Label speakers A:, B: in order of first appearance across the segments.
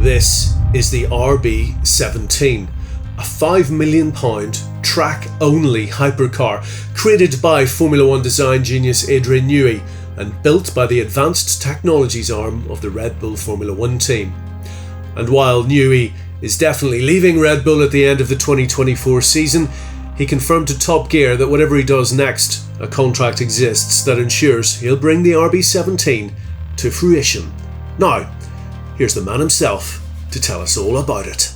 A: This is the RB17, a £5 million track-only hypercar created by Formula One design genius Adrian Newey and built by the advanced technologies arm of the Red Bull Formula One team. And while Newey is definitely leaving Red Bull at the end of the 2024 season, he confirmed to Top Gear that whatever he does next, a contract exists that ensures he'll bring the RB17 to fruition. Now, here's the man himself to tell us all about it.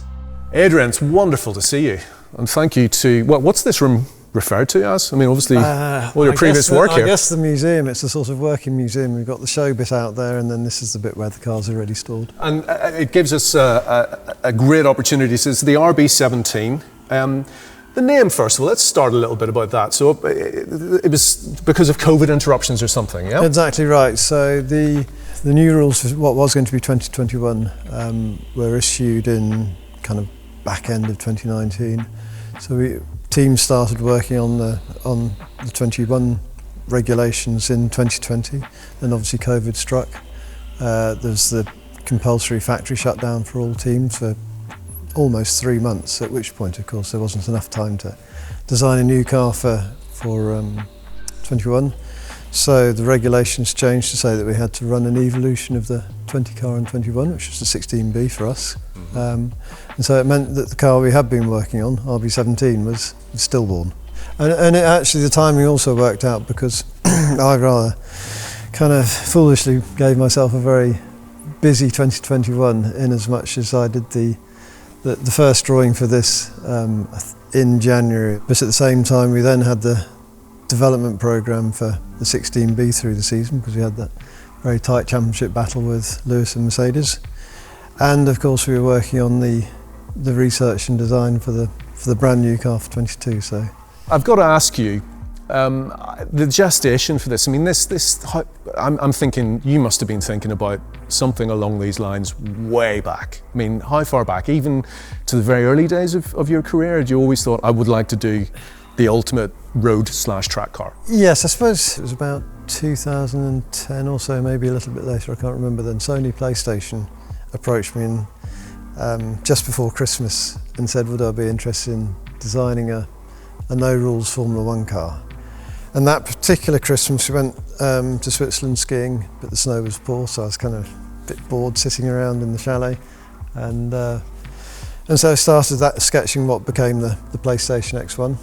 A: Adrian, it's wonderful to see you. And thank you to, what's this room referred to as? I mean, obviously, all your previous work here.
B: I guess the museum, it's a sort of working museum. We've got the show bit out there, and then this is the bit where the cars are already stored.
A: And it gives us a great opportunity. So it's the RB17. The name, first of all, let's start a little bit about that. So it was because of COVID interruptions or something, yeah?
B: Exactly right. So the new rules for what was going to be 2021 were issued in kind of back end of 2019. So teams started working on the 21 regulations in 2020, and obviously COVID struck. There's the compulsory factory shutdown for all teams for almost 3 months, at which point, of course, there wasn't enough time to design a new car for 21. So the regulations changed to say that we had to run an evolution of the 20 car and 21, which was the 16B for us. And so it meant that the car we had been working on, RB17, was stillborn. And it actually, the timing also worked out because I rather kind of foolishly gave myself a very busy 2021 in as much as I did the first drawing for this in January. But at the same time, we then had the development programme for the 16B through the season, because we had that very tight championship battle with Lewis and Mercedes. And of course, we were working on the research and design for the brand new car for 22. So
A: I've got to ask you, the gestation for this. I mean, I'm thinking you must have been thinking about something along these lines way back. I mean, how far back? Even to the very early days of your career? Had you always thought, I would like to do the ultimate road/track car?
B: Yes, I suppose it was about 2010 or so, maybe a little bit later, I can't remember then. Sony PlayStation approached me just before Christmas and said, would I be interested in designing a no-rules Formula One car? And that particular Christmas we went to Switzerland skiing, but the snow was poor, so I was kind of a bit bored sitting around in the chalet. And so I started that sketching what became the PlayStation X1.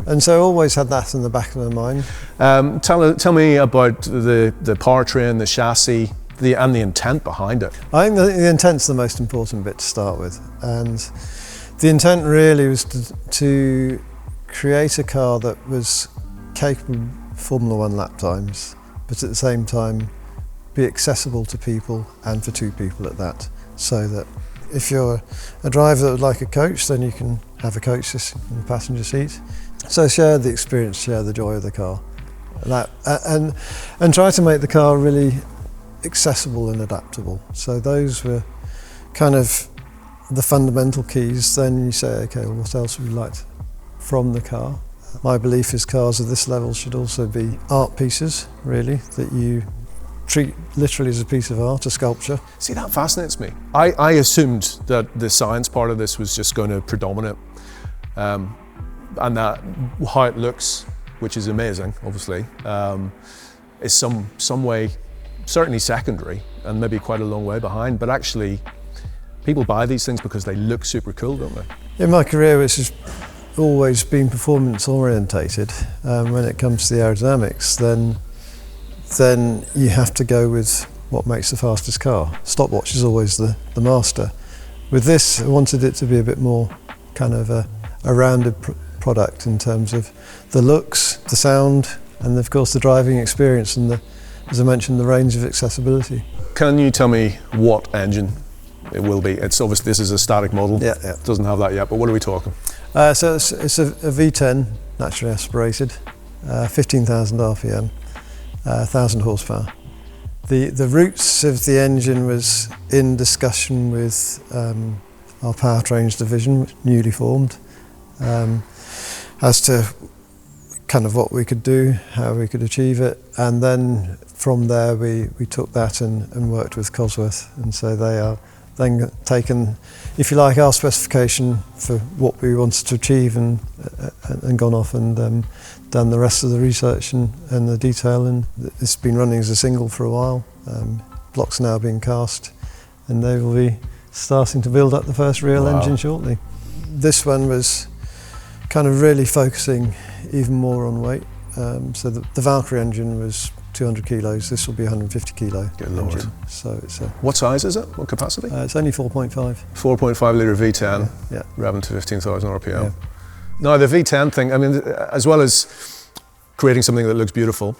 B: And so I always had that in the back of my mind.
A: Tell me about the powertrain, the chassis, and the intent behind it.
B: I think the intent's the most important bit to start with. And the intent really was to create a car that was capable of Formula One lap times, but at the same time be accessible to people, and for two people at that. So that if you're a driver that would like a coach, then you can have a coach in the passenger seat. So share the experience, share the joy of the car, and try to make the car really accessible and adaptable. So those were kind of the fundamental keys. Then you say, okay, well, what else would you like from the car? My belief is cars of this level should also be art pieces, really, that you treat literally as a piece of art, a sculpture.
A: See, that fascinates me. I assumed that the science part of this was just going to predominate, and that how it looks, which is amazing, obviously, is some way certainly secondary and maybe quite a long way behind. But actually, people buy these things because they look super cool, don't they?
B: In my career, which has always been performance orientated, when it comes to the aerodynamics, then you have to go with what makes the fastest car. Stopwatch is always the master. With this, I wanted it to be a bit more kind of a rounded product in terms of the looks, the sound, and of course the driving experience, and as I mentioned, the range of accessibility. Can
A: you tell me what engine it will be? It's obviously, this is a static model.
B: Yeah.
A: It doesn't have that yet, but what are we talking?
B: So it's a V10, naturally aspirated, 15,000 RPM, 1,000 horsepower. The roots of the engine was in discussion with our Powertrains division, newly formed, as to kind of what we could do, how we could achieve it, and then from there we took that and worked with Cosworth, and so they are then taken, if you like, our specification for what we wanted to achieve and gone off and done the rest of the research and the detail. And it's been running as a single for a while. Blocks are now being cast, and they will be starting to build up the first real engine shortly. This one was kind of really focusing even more on weight. So the Valkyrie engine was 200 kilos. This will be 150 kilo engine. So it's
C: what size is it? What capacity?
B: It's only 4.5.
C: 4.5 litre V10, revving to 15,000 RPM. Yeah. Now the V10 thing, I mean, as well as creating something that looks beautiful,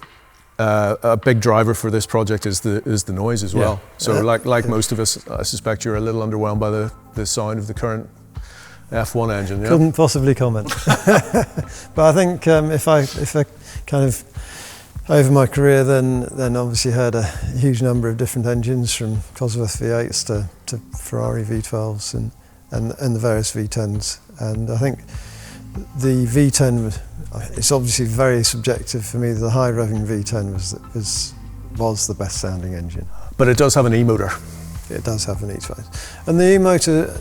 C: a big driver for this project is the noise as well. So like most of us, I suspect you're a little underwhelmed by the sound of the current F1 engine. Yeah?
B: Couldn't possibly comment. But I think if I kind of over my career then obviously heard a huge number of different engines, from Cosworth V8s to Ferrari V12s and the various V10s, and I think the V10, it's obviously very subjective for me. The high revving V10 was the best sounding engine.
C: But it does have an E-motor.
B: It does have an E-motor. And the E-motor,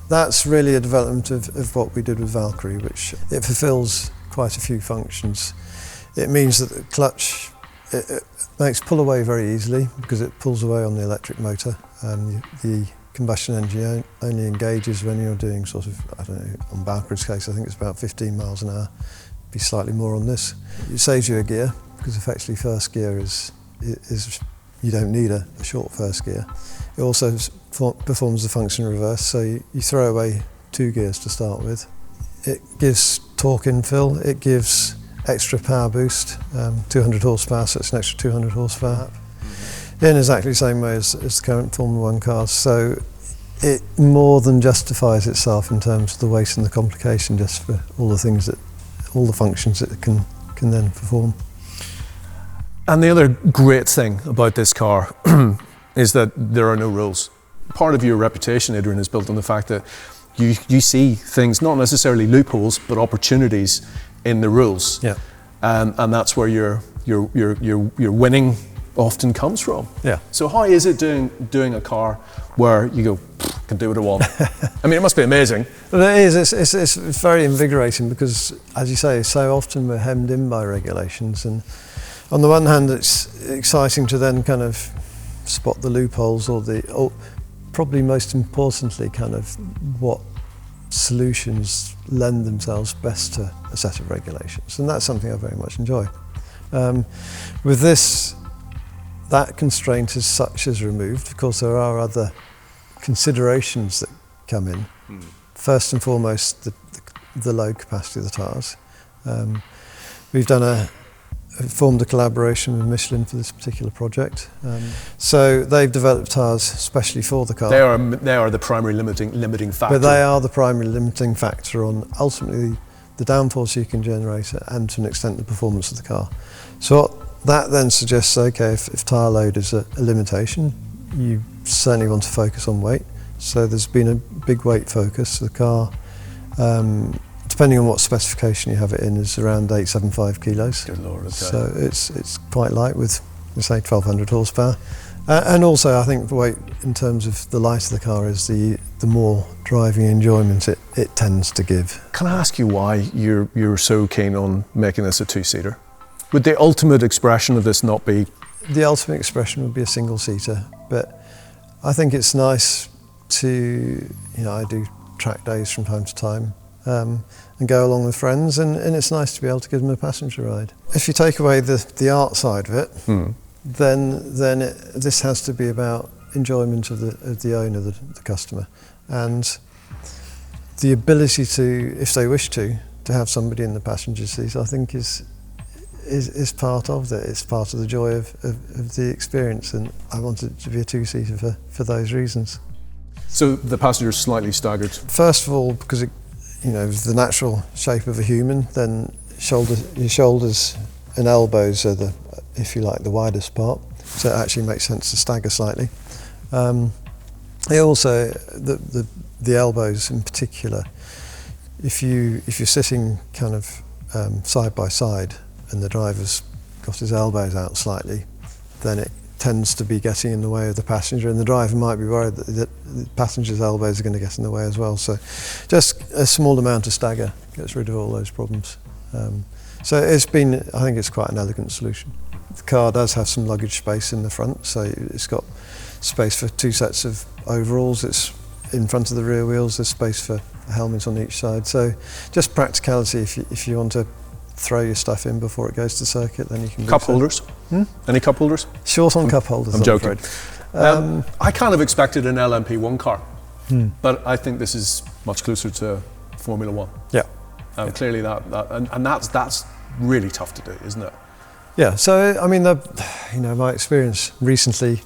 B: that's really a development of what we did with Valkyrie, which it fulfills quite a few functions. It means that the clutch, it makes pull away very easily because it pulls away on the electric motor. The combustion engine only engages when you're doing sort of, I don't know, on Valkyrie's case I think it's about 15 miles an hour, be slightly more on this. It saves you a gear because effectively first gear is you don't need a short first gear. It also performs the function reverse, so you throw away 2 gears to start with. It gives torque infill, it gives extra power boost, 200 horsepower, so it's an extra 200 horsepower. In exactly the same way as the current Formula 1 cars, so it more than justifies itself in terms of the weight and the complication, just for all the functions that it can then perform.
C: And the other great thing about this car is that there are no rules. Part of your reputation, Adrian, is built on the fact that you see things, not necessarily loopholes, but opportunities in the rules.
B: Yeah.
C: And that's where your winning often comes from.
B: Yeah.
C: So how is it doing a car where you go, can do what I want? I mean, it must be amazing.
B: Well, it is. It's very invigorating because, as you say, so often we're hemmed in by regulations, and on the one hand, it's exciting to then kind of spot the loopholes or probably most importantly, kind of what solutions lend themselves best to a set of regulations, and that's something I very much enjoy. With this, that constraint as such is removed. Of course, there are other considerations that come in. First and foremost, the load capacity of the tyres. We've formed a collaboration with Michelin for this particular project. So they've developed tyres especially for the car.
C: They are the primary limiting factor.
B: But they are the primary limiting factor on ultimately the downforce you can generate and to an extent the performance of the car. So what that then suggests, okay, if tyre load is a limitation, you certainly want to focus on weight. So there's been a big weight focus. The car, depending on what specification you have it in, is around 875 kilos.
C: Good Lord, okay.
B: So it's quite light with, say, 1200 horsepower. And also I think the weight in terms of the lighter the car is, the more driving enjoyment it tends to give.
C: Can I ask you why you're so keen on making this a 2-seater? Would the ultimate expression of this not be?
B: The ultimate expression would be a single-seater, but I think it's nice to, I do track days from time to time and go along with friends, and it's nice to be able to give them a passenger ride. If you take away the art side of it, then this has to be about enjoyment of the owner, the customer, and the ability to, if they wish to have somebody in the passenger seat, I think is part of that. It's part of the joy of the experience, and I want it to be a 2-seater for those reasons.
C: So the passenger's slightly staggered?
B: First of all, because the natural shape of a human, then your shoulders and elbows are if you like, the widest part, so it actually makes sense to stagger slightly. It also, the elbows in particular, if you're sitting kind of side by side and the driver's got his elbows out slightly, then it tends to be getting in the way of the passenger, and the driver might be worried that the passenger's elbows are going to get in the way as well. So just a small amount of stagger gets rid of all those problems. So it's been, I think it's quite an elegant solution. The car does have some luggage space in the front, so it's got space for 2 sets of overalls. It's in front of the rear wheels, there's space for a helmet on each side. So just practicality, if you want to throw your stuff in before it goes to circuit, then you can.
C: Cup holders? Any cup holders?
B: Short on cup holders,
C: I'm joking. I kind of expected an LMP1 car, but I think this is much closer to Formula One.
B: Yeah.
C: Clearly that's really tough to do, isn't it?
B: Yeah, so I mean, my experience recently,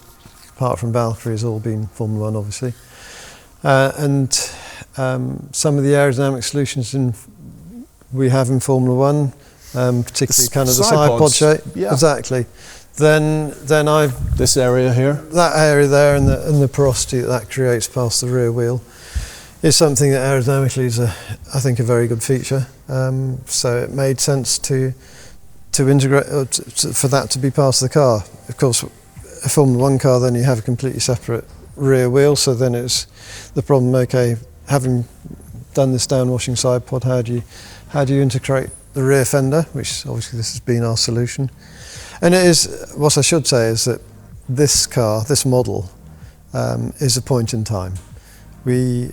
B: apart from Valkyrie, has all been Formula One, obviously. And some of the aerodynamic solutions we have in Formula One, particularly kind of the side pod shape.
C: Yeah.
B: Exactly. Then
C: this area here,
B: that area there, and the porosity that creates past the rear wheel is something that aerodynamically is I think a very good feature. So it made sense to integrate for that to be part of the car. Of course, a Formula One car, then you have a completely separate rear wheel. So then it's the problem. Okay, having done this downwashing side pod, how do you integrate the rear fender? Which obviously this has been our solution. And it is, what I should say is that this car, this model, is a point in time. We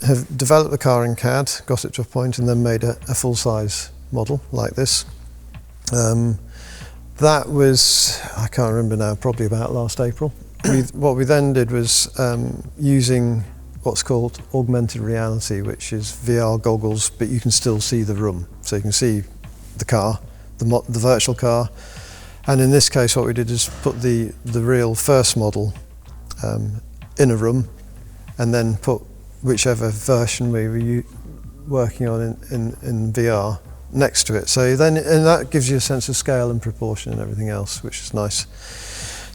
B: have developed the car in CAD, got it to a point, and then made a full-size model like this. That was, I can't remember now, probably about last April. What we then did was using what's called augmented reality, which is VR goggles, but you can still see the room. So you can see the car, the virtual car. And in this case, what we did is put the real first model in a room, and then put whichever version we were working on in VR next to it. So then, and that gives you a sense of scale and proportion and everything else, which is nice.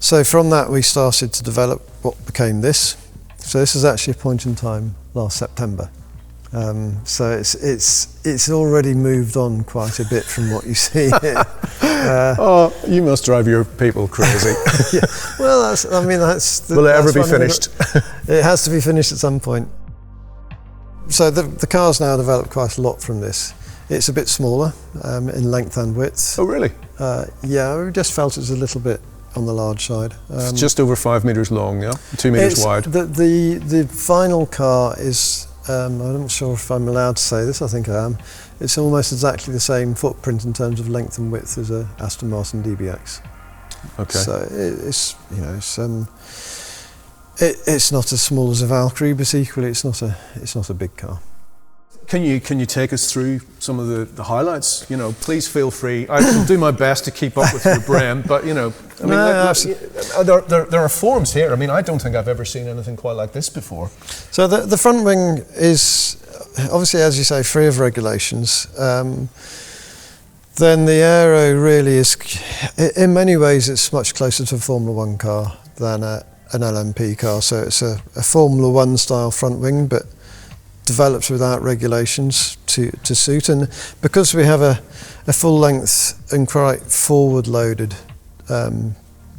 B: So from that, we started to develop what became this. So this is actually a point in time last September. So it's already moved on quite a bit from what you see here.
C: Oh, you must drive your people crazy.
B: Yeah. Well, that's.
C: Will it ever be finished?
B: It has to be finished at some point. So the car's now developed quite a lot from this. It's a bit smaller in length and width.
C: Oh, really?
B: Yeah, we just felt it was a little bit on the large side.
C: It's just over 5 metres long, yeah? 2 metres wide.
B: The final car is, I'm not sure if I'm allowed to say this, I think I am. It's almost exactly the same footprint in terms of length and width as a Aston Martin DBX.
C: Okay.
B: So it's not as small as a Valkyrie, but equally it's not a big car.
C: Can you take us through some of the highlights? You know, please feel free. I will do my best to keep up with your brain, but you know, I mean, there are forms here. I mean, I don't think I've ever seen anything quite like this before.
B: So the front wing is obviously, as you say, free of regulations. Then the aero really is, in many ways, it's much closer to a Formula One car than an LMP car. So it's a Formula One style front wing, but developed without regulations to suit. And because we have a full length and quite forward loaded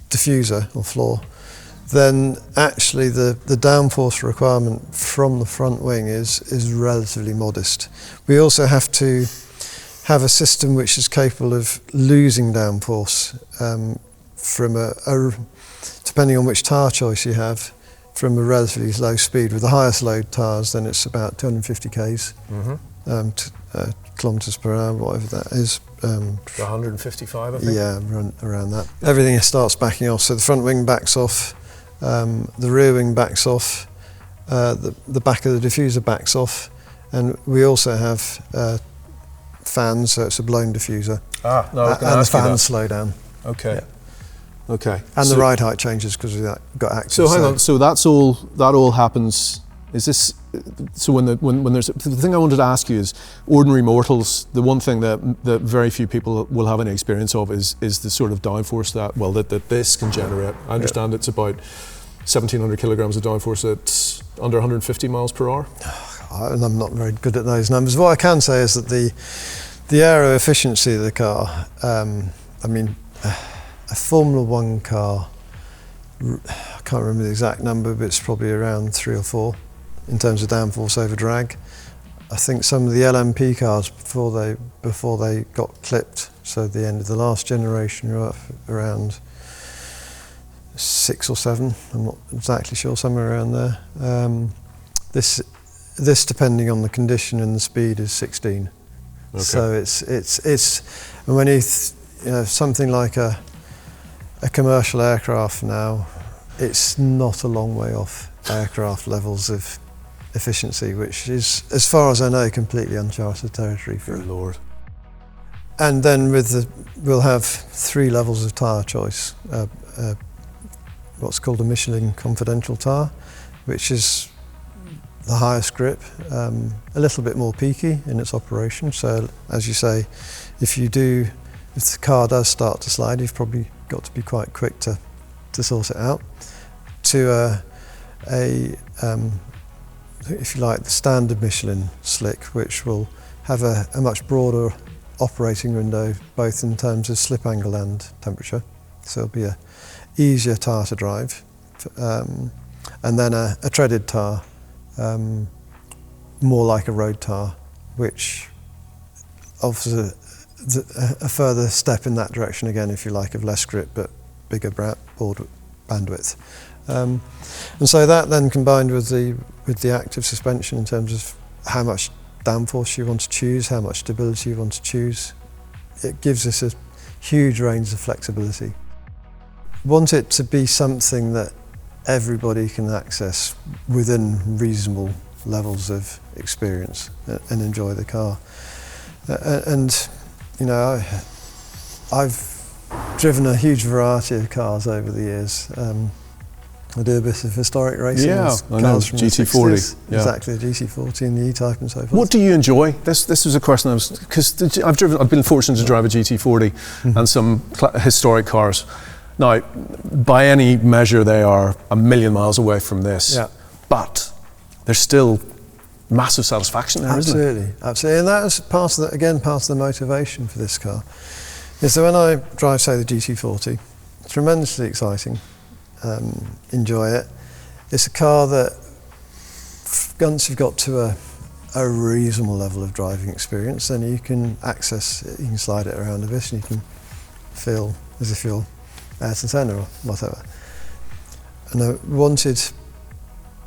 B: diffuser or floor, then actually the downforce requirement from the front wing is relatively modest. We also have to have a system which is capable of losing downforce from depending on which tyre choice you have, from a relatively low speed. With the highest load tyres, then it's about 250 k's, kilometres per hour, whatever that is.
C: 155, I think.
B: Yeah, around that. Everything starts backing off, so the front wing backs off, the rear wing backs off, the back of the diffuser backs off, and we also have fans, so it's a blown diffuser.
C: And
B: the fans slow down.
C: Okay.
B: Yeah.
C: Okay.
B: And the ride height changes because we've got active.
C: So hang on. So that all happens. Is this? So when there's the thing I wanted to ask you is, ordinary mortals, the one thing that very few people will have any experience of is the sort of downforce that this can generate. I understand it's about 1,700 kilograms of downforce at under 150 miles per hour.
B: I'm not very good at those numbers. What I can say is that the aero efficiency of the car. I mean. A Formula One car I can't remember the exact number, but it's probably around 3 or 4 in terms of downforce over drag. I think some of the LMP cars before they got clipped, so the end of the last generation, were up around 6 or 7. I'm not exactly sure, somewhere around there. This depending on the condition and the speed is 16. Okay. So it's when you know, something like a commercial aircraft now, it's not a long way off aircraft levels of efficiency, which is, as far as I know, completely uncharted territory for
C: Good Lord.
B: And then we'll have 3 levels of tyre choice. What's called a Michelin Confidential tyre, which is the highest grip, a little bit more peaky in its operation. So, as you say, if the car does start to slide, you've probably got to be quite quick to sort it out. To if you like, the standard Michelin slick, which will have a much broader operating window, both in terms of slip angle and temperature. So it'll be a easier tyre to drive. And then a treaded tyre, more like a road tyre, which offers a further step in that direction again, if you like, of less grip but bigger board bandwidth. And so that then combined with the active suspension in terms of how much downforce you want to choose, how much stability you want to choose, it gives us a huge range of flexibility. Want it to be something that everybody can access within reasonable levels of experience and enjoy the car. And you know, I've driven a huge variety of cars over the years. I do a bit of historic racing.
C: Yeah, I know, GT40.
B: Yeah. Exactly, the GT40 and the E-Type and so forth.
C: What do you enjoy? This was a question because I've been fortunate to drive a GT40 and some historic cars. Now, by any measure, they are a million miles away from this. Yeah. But there's still massive satisfaction there, isn't there?
B: Absolutely. And that is part of the motivation for this car. Is that when I drive, say, the GT40, it's tremendously exciting. Enjoy it. It's a car that once you've got to a reasonable level of driving experience, then you can slide it around a bit and you can feel as if you're Ayrton Senna or whatever. And I wanted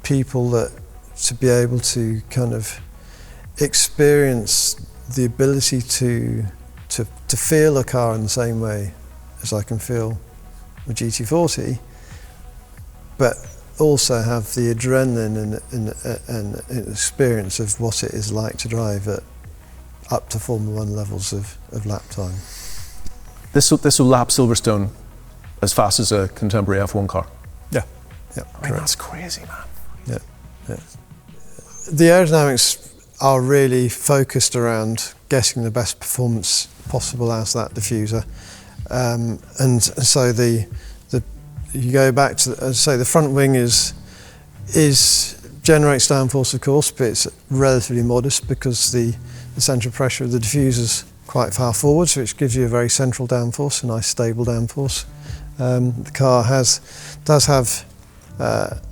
B: people to be able to kind of experience the ability to feel a car in the same way as I can feel a GT40, but also have the adrenaline and experience of what it is like to drive at up to Formula 1 levels of lap time.
C: This will lap Silverstone as fast as a contemporary F1 car.
B: Yeah.
C: I mean, that's crazy, man.
B: Yeah. The aerodynamics are really focused around getting the best performance possible as that diffuser, and so you go back to say the front wing generates downforce, of course, but it's relatively modest because the central pressure of the diffuser's quite far forwards, which gives you a very central downforce, a nice stable downforce. The car does have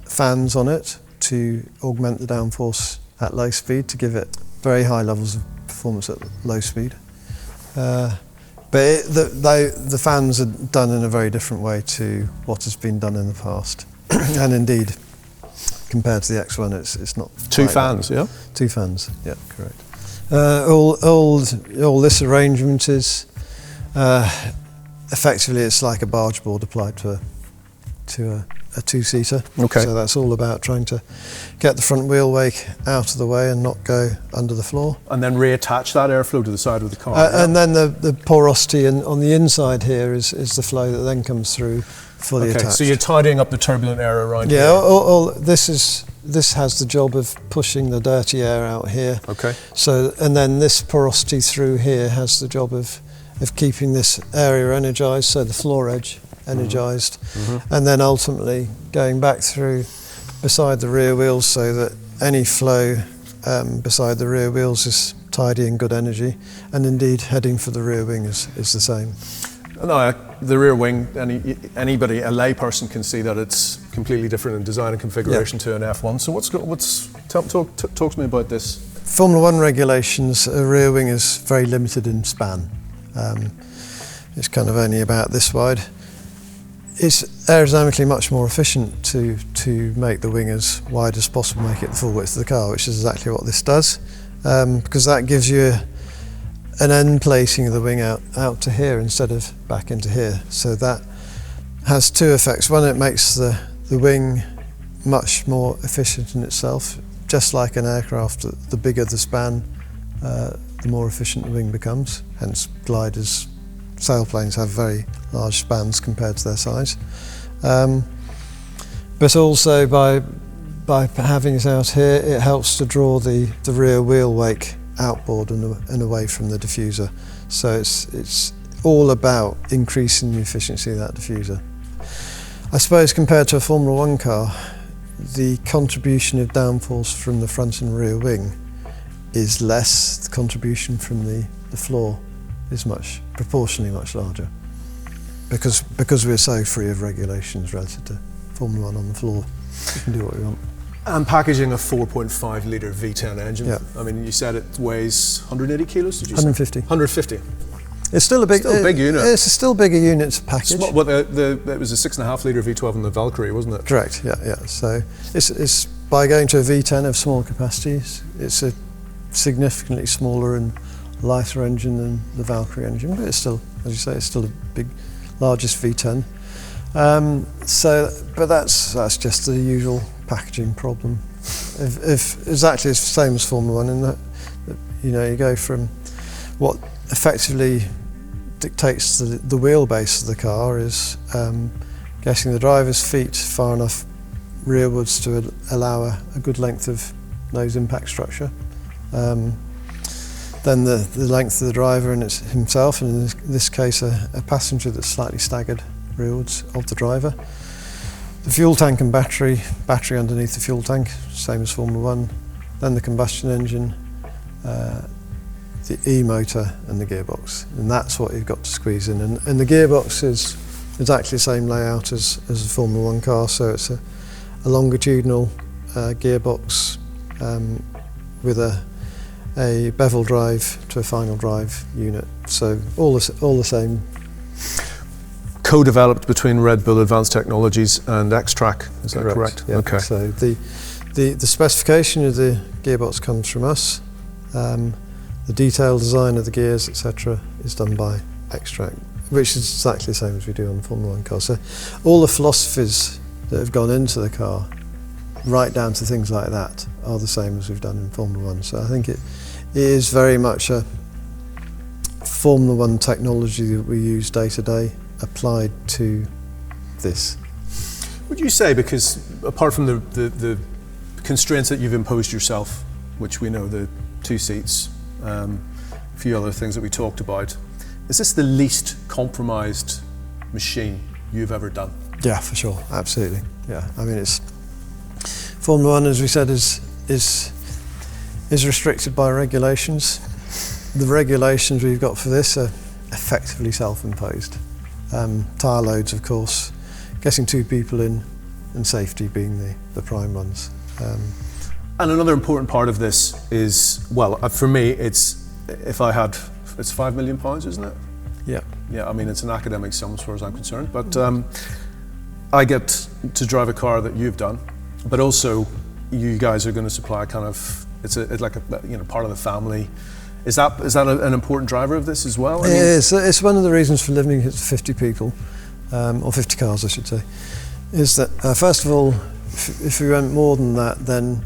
B: fans on it to augment the downforce at low speed to give it very high levels of performance at low speed. But the fans are done in a very different way to what has been done in the past. And indeed, compared to the X1, it's not.
C: Two fans, yeah?
B: Two fans, yeah, correct. All this arrangement is effectively it's like a barge board applied to a two-seater.
C: Okay.
B: So that's all about trying to get the front wheel wake out of the way and not go under the floor.
C: And then reattach that airflow to the side of the car.
B: And then the porosity on the inside here is the flow that then comes through fully attached.
C: So you're tidying up the turbulent air around here.
B: Yeah, this has the job of pushing the dirty air out here.
C: Okay.
B: So, and then this porosity through here has the job of keeping this area energized, so the floor edge energized, and then ultimately going back through beside the rear wheels so that any flow beside the rear wheels is tidy and good energy, and indeed heading for the rear wing is the same.
C: No, the rear wing, anybody, a layperson can see that it's completely different in design and configuration to an F1. So talk to me about this.
B: Formula One regulations, a rear wing is very limited in span. It's kind of only about this wide. It's aerodynamically much more efficient to make the wing as wide as possible, make it the full width of the car, which is exactly what this does, because that gives you an end placing of the wing out to here instead of back into here. So that has two effects. One, it makes the wing much more efficient in itself. Just like an aircraft, the bigger the span, the more efficient the wing becomes. Hence, gliders, sailplanes have very large spans compared to their size. But also by having it out here, it helps to draw the rear wheel wake outboard and away from the diffuser. So it's all about increasing the efficiency of that diffuser. I suppose compared to a Formula One car, the contribution of downforce from the front and rear wing is less. The contribution from the floor is proportionally much larger, because we're so free of regulations relative to Formula One on the floor. We can do what we want.
C: And packaging a 4.5 litre V10 engine.
B: Yeah.
C: I mean, you said it weighs 180 kilos, did you
B: 150.
C: say? 150.
B: It's still a big
C: unit.
B: It's a still bigger unit to package.
C: It was a 6.5 litre V12 in the Valkyrie, wasn't it?
B: Correct, yeah. So it's by going to a V10 of small capacities, it's a significantly smaller and lighter engine than the Valkyrie engine, but it's still, as you say, it's still a largest V10. But that's just the usual packaging problem. If exactly it's the same as Formula One, in that you go from what effectively dictates the wheelbase of the car is getting the driver's feet far enough rearwards to allow a good length of nose impact structure. Then the length of the driver and himself, and in this case a passenger that's slightly staggered rearwards of the driver. The fuel tank and battery underneath the fuel tank, same as Formula One. Then the combustion engine, the e-motor and the gearbox, and that's what you've got to squeeze in. And the gearbox is exactly the same layout as a Formula One car, so it's a longitudinal gearbox with a bevel drive to a final drive unit. So all the same.
C: Co-developed between Red Bull Advanced Technologies and X-Track, is that correct?
B: Yeah.
C: Okay.
B: So the specification of the gearbox comes from us. The detailed design of the gears, etc., is done by X-Track, which is exactly the same as we do on the Formula One car. So all the philosophies that have gone into the car, right down to things like that, are the same as we've done in Formula One. So I think it is very much a Formula One technology that we use day to day, applied to this.
C: Would you say, because apart from the constraints that you've imposed yourself, which we know, the 2 seats, a few other things that we talked about, is this the least compromised machine you've ever done?
B: Yeah, for sure, absolutely. Yeah, I mean, it's Formula One, as we said, is restricted by regulations. The regulations we've got for this are effectively self-imposed. Tyre loads, of course, getting 2 people in, and safety being the prime ones.
C: And another important part of this is, well, for me, it's £5 million, isn't it?
B: Yeah.
C: Yeah, I mean, it's an academic sum as far as I'm concerned, but I get to drive a car that you've done, but also you guys are going to supply it's like a part of the family. Is that an important driver of this as well?
B: It is. It's one of the reasons for limiting it to 50 people, or 50 cars, I should say, is that first of all, if we went more than that, then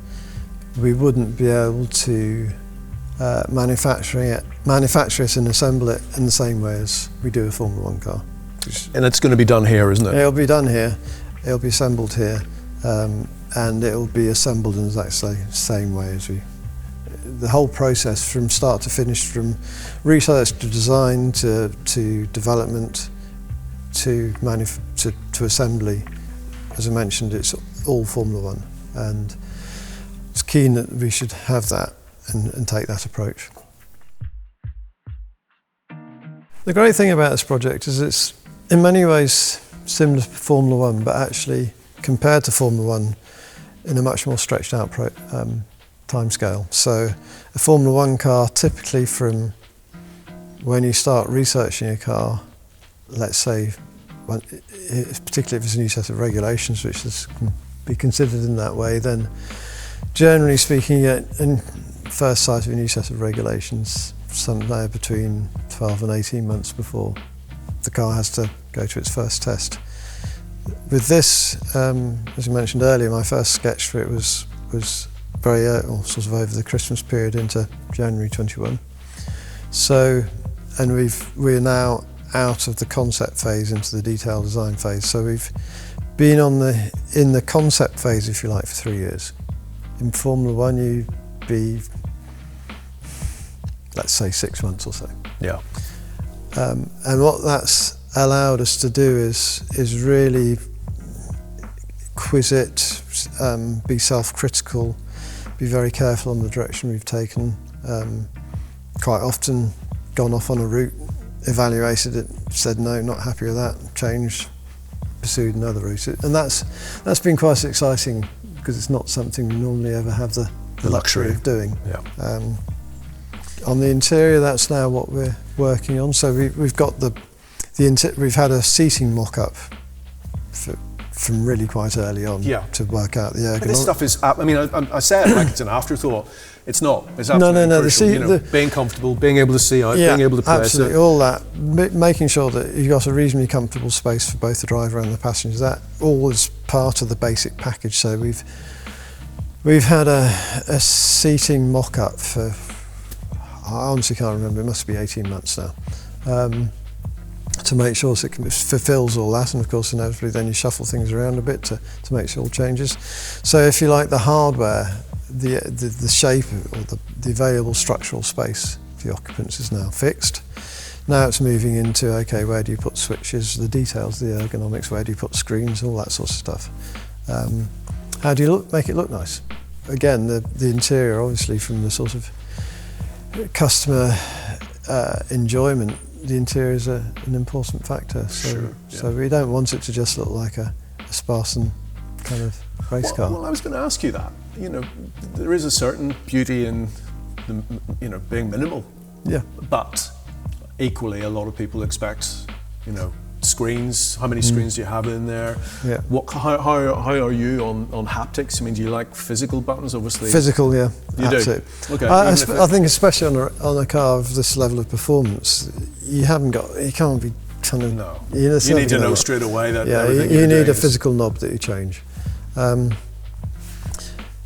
B: we wouldn't be able to manufacture it and assemble it in the same way as we do a Formula One car.
C: And it's going to be done here, isn't it?
B: It'll be done here. It'll be assembled here, and it'll be assembled in the exact same way as we. The whole process from start to finish, from research to design to development to assembly, as I mentioned, it's all Formula One, and it's keen that we should have that and take that approach. The great thing about this project is it's in many ways similar to Formula One, but actually compared to Formula One in a much more stretched out timescale. So a Formula One car, typically from when you start researching a car, let's say, particularly if it's a new set of regulations which can be considered in that way, then generally speaking, in first sight of a new set of regulations, somewhere between 12 and 18 months before the car has to go to its first test. With this, as you mentioned earlier, my first sketch for it was very early, sort of over the Christmas period into January 21. So, and we're now out of the concept phase into the detailed design phase. So we've been in the concept phase, if you like, for 3 years. In Formula One, you'd be, let's say, 6 months or so.
C: Yeah.
B: And what that's allowed us to do is really quiz it, be self-critical, be very careful on the direction we've taken. Quite often gone off on a route, evaluated it, said no, not happy with that, changed, pursued another route. And that's been quite exciting because it's not something we normally ever have the luxury of doing.
C: Yeah.
B: On the interior, that's now what we're working on. So we've got we've had a seating mock-up from really quite early on to work out the ergonomics.
C: But this stuff is, I mean, I say it like it's an afterthought. It's not. It's absolutely crucial. Being comfortable, being able to see out, being able to place
B: absolutely, all that. Making sure that you've got a reasonably comfortable space for both the driver and the passengers. That all is part of the basic package. So we've had a seating mock-up for, I honestly can't remember, it must be 18 months now, to make sure it fulfills all that, and of course inevitably then you shuffle things around a bit to make sure all changes. So if you like, the hardware, the shape or the available structural space for the occupants is now fixed. Now it's moving into, okay, where do you put switches, the details, the ergonomics, where do you put screens, all that sort of stuff. How do you make it look nice? Again, the interior, obviously, from the sort of customer enjoyment, the interior is an important factor. So we don't want it to just look like a Spartan kind of race car.
C: Well, I was going to ask you that. You know, there is a certain beauty in being minimal. Yeah. But equally, a lot of people expect, screens. How many screens do you have in there? Yeah. How are you on haptics? I mean, do you like physical buttons? Obviously.
B: Physical, yeah.
C: You
B: absolutely.
C: Do. Okay.
B: I think especially on a car of this level of performance, you can't be kind of.
C: No. You need to know straight away that.
B: Yeah. You need a physical knob that you change.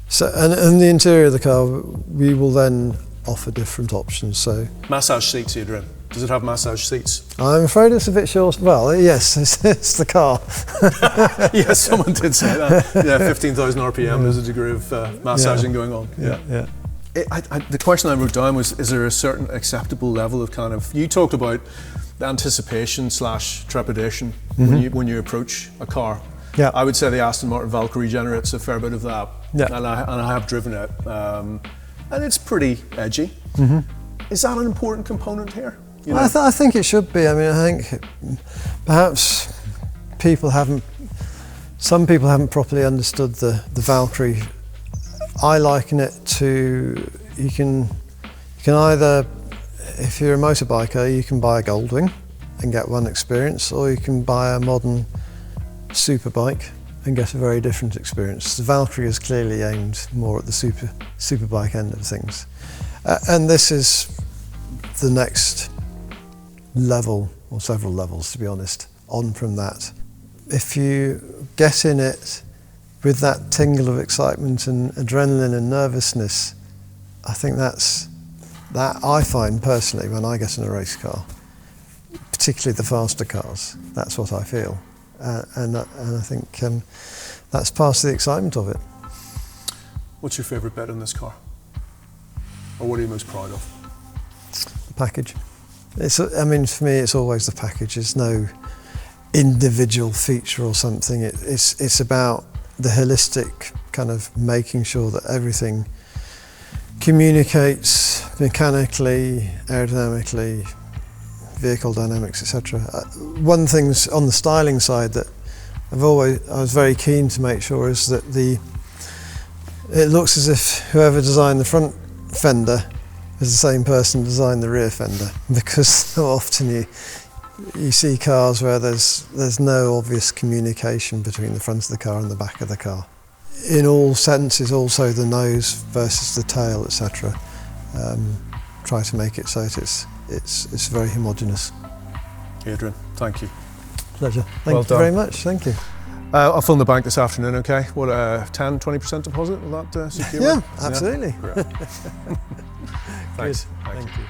B: So and the interior of the car, we will then offer different options. So
C: massage seats, Adrian. Does it have massage seats?
B: I'm afraid it's a bit short. Well, yes, it's the car.
C: Yes, someone did say that. Yeah, 15,000 RPM. There's a degree of massaging going on.
B: Yeah.
C: The question I wrote down was: is there a certain acceptable level of kind of? You talked about the anticipation / trepidation when you approach a car.
B: Yeah.
C: I would say the Aston Martin Valkyrie generates a fair bit of that.
B: Yeah.
C: And I have driven it, and it's pretty edgy. Mm-hmm. Is that an important component here?
B: I think it should be. I mean, I think perhaps some people haven't properly understood the Valkyrie. I liken it to, you can either, if you're a motorbiker, you can buy a Goldwing and get one experience, or you can buy a modern superbike and get a very different experience. The Valkyrie is clearly aimed more at the superbike end of things. And this is the next level, or several levels to be honest, on from that. If you get in it with that tingle of excitement and adrenaline and nervousness, I think that I find personally when I get in a race car, particularly the faster cars, that's what I feel. And I think that's part of the excitement of it.
C: What's your favourite bit in this car? Or what are you most proud of?
B: The package. For me, it's always the package. There's no individual feature or something. It's about the holistic kind of making sure that everything communicates mechanically, aerodynamically, vehicle dynamics, etc. One thing's on the styling side that I was very keen to make sure is that it looks as if whoever designed the front fender is the same person who designed the rear fender, because so often you see cars where there's no obvious communication between the front of the car and the back of the car. In all senses, also the nose versus the tail, etc. Try to make it so that it's very homogeneous.
C: Adrian, thank you.
B: Pleasure. Thank you very much. Thank you.
C: I'll fill in the bank this afternoon, okay? What, 10-20% deposit? Will that secure?
B: Yeah, absolutely.
C: Yeah? Thanks.
B: Thank you.